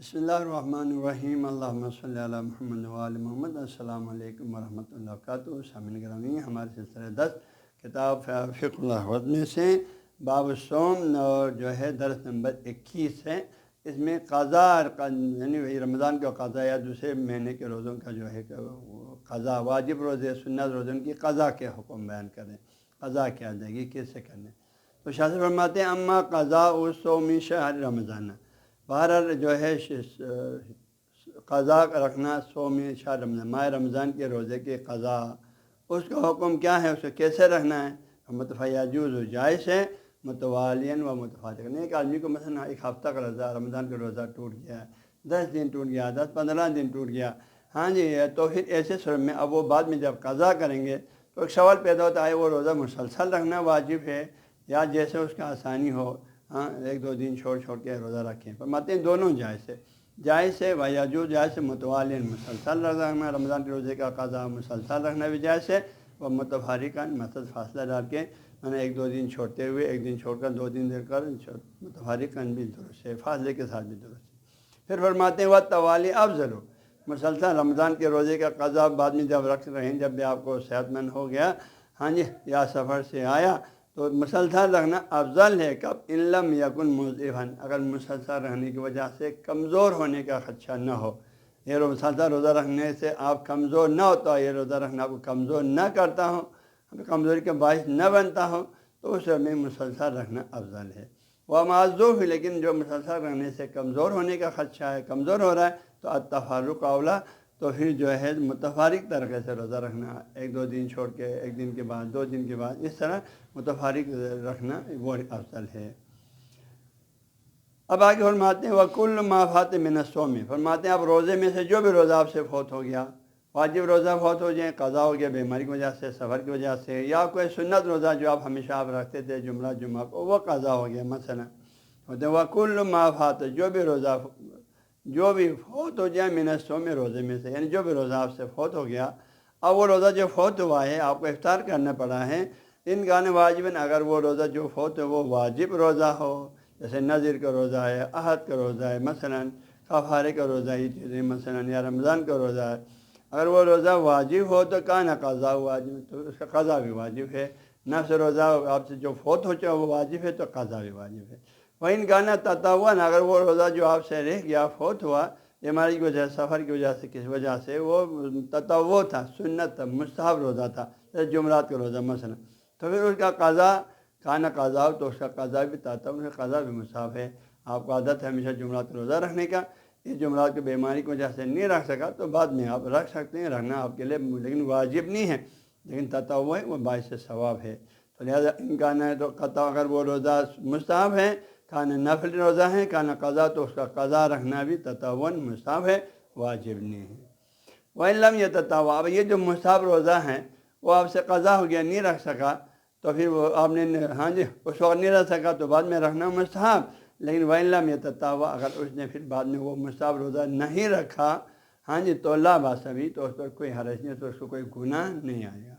بسم اللہ الرحمن الرحیم، اللہم صلی علی محمد وآل محمد۔ السلام علیکم ورحمۃ اللہ وبرکاتہ۔ سامعین گرامی، ہمارے سلسلہ 10 کتاب فقہ الحوض میں سے باب الصوم اور جو ہے درس نمبر 21 ہے۔ اس میں قضا یعنی رمضان کا قضا یا دوسرے مہینے کے روزوں کا جو ہے قضا، واجب روزے سنت روزوں کی قضا کے حکم بیان کریں، قضا کی ادائیگی کیسے کرنے۔ تو شاہ صاحب فرماتے ہیں اما قضا الصوم شہر رمضان، بہرحال جو ہے قضا رکھنا صوم شہر رمضان، ماہ رمضان کے روزے کے قضا، اس کا حکم کیا ہے، اس کو کیسے رکھنا ہے۔ متفیاجوز و جائز ہے، متوالین و متفارق نہیں۔ ایک آدمی کو مثلا ایک ہفتہ کا روزہ، رمضان کا روزہ ٹوٹ گیا، 10 دن ٹوٹ گیا، 10-15 دن ٹوٹ گیا، ہاں جی، تو پھر ایسے صورت میں اب وہ بعد میں جب قضا کریں گے تو ایک سوال پیدا ہوتا ہے، وہ روزہ مسلسل رکھنا واجب ہے یا جیسے اس کا آسانی ہو، ہاں 1-2 دن چھوڑ کے روزہ رکھیں۔ فرماتے ہیں دونوں جائز ہے، جائز ہے ویاجو جائز ہے، متوالین مسلسل رکھنا، رمضان کے روزے کا قضا مسلسل رکھنا بھی جائز ہے، اور متفارقاً مطلب فاصلہ ڈال کے میں نے 1-2 دن چھوڑتے ہوئے 1 دن چھوڑ کر 2 دن دے کر متفارقاً بھی درست ہے، فاصلے کے ساتھ بھی درست ہے۔ پھر فرماتے ہیں والتوالی افضل ہو، مسلسل رمضان کے روزے کا قضا بعد میں جب رکھ رہے ہیں، جب بھی آپ کو صحت مند ہو گیا، ہاں جی، یا سفر سے آیا تو مسلسل رکھنا افضل ہے۔ کب ان لم یکن مضعفا، اگر مسلسل رہنے کی وجہ سے کمزور ہونے کا خدشہ نہ ہو، یہ مسلسل روزہ رکھنے سے آپ کمزور نہ ہوتا، یہ روزہ رکھنا آپ کو کمزور نہ کرتا ہو، کمزوری کا باعث نہ بنتا ہو، تو اس میں مسلسل رکھنا افضل ہے۔ وہ معذوف، لیکن جو مسلسل رہنے سے کمزور ہونے کا خدشہ ہے، کمزور ہو رہا ہے، تو التفارق اولا، تو پھر جو ہے متفارق طریقے سے روزہ رکھنا، 1-2 دن چھوڑ کے 1 دن کے بعد 2 دن کے بعد، اس طرح متفارق رکھنا وہ افضل ہے۔ اب آگے فرماتے ہیں وَكُلُّ مَا فَاتَ مِنَ الصَّوْمِ، فرماتے ہیں اب روزے میں سے جو بھی روزہ آپ سے فوت ہو گیا، واجب روزہ فوت ہو جائے، قضا ہو گیا بیماری کی وجہ سے، سفر کی وجہ سے، یا کوئی سنت روزہ جو آپ ہمیشہ آپ رکھتے تھے جمعہ کو، وہ قضا ہو گیا مثلا، وَكُلُّ مَا فَاتَ، جو بھی روزہ جو بھی فوت ہو جائے مِنَ الصَّوْمِ، روزے میں سے، یعنی جو بھی روزہ آپ سے فوت ہو گیا، اب وہ روزہ جو فوت ہوا ہے آپ کو افطار کرنا پڑا ہے، ان گانے واجباً، اگر وہ روزہ جو فوت ہے وہ واجب روزہ ہو، جیسے نذر کا روزہ ہے، عہد کا روزہ ہے، مثلاً کفارے کا روزہ ہی چیزیں، مثلاً یا رمضان کا روزہ ہے، اگر وہ روزہ واجب ہو تو کان قضا واجب، تو اس کا قضا بھی واجب ہے۔ نفس روزہ آپ سے جو فوت ہو چاہے وہ واجب ہے تو قضا بھی واجب ہے۔ وہ ان گانا تطوعاً، اگر وہ روزہ جو آپ سے رہ گیا فوت ہوا بیماری کی وجہ سے، سفر کی وجہ سے، کس وجہ سے، وہ تطوع تھا، سنت تھا، مستحب روزہ تھا، جیسے جمعرات کا روزہ مثلا، تو پھر اس کا قضا کھانا قضا، تو اس کا قضا بھی تھا، اس کا قضا بھی مستحب ہے۔ آپ کو عادت ہے ہمیشہ جمعرات کا روزہ رکھنے کا، اس جمعرات کی بیماری کی وجہ سے نہیں رکھ سکا تو بعد میں آپ رکھ سکتے ہیں، رکھنا آپ کے لیے لیکن واجب نہیں ہے، لیکن تطوع ہے، وہ باعث ثواب ہے۔ تو لہٰذا ان کا نہ تو قطع، اگر وہ روزہ مستحب ہے، کھانا نفل روزہ ہے، کھانا قضا، تو اس کا قضا رکھنا بھی تطوعاً مستحب ہے، واجب نہیں ہے۔ وَإِن لَّمْ يَتَطَوَّعْ، اب یہ جو مستحب روزہ ہیں وہ آپ سے قضا ہو گیا، نہیں رکھ سکا، تو پھر وہ آپ نے ہاں جی اس وقت نہیں رکھ سکا تو بعد میں رکھنا مستحب، لیکن وَإِن لَّمْ يَتَطَوَّعْ، اگر اس نے پھر بعد میں وہ مستحب روزہ نہیں رکھا، ہاں جی، تو لا بأس بھی، تو اس پر کوئی حرج نہیں، تو اس کو کوئی گناہ نہیں آئے گا۔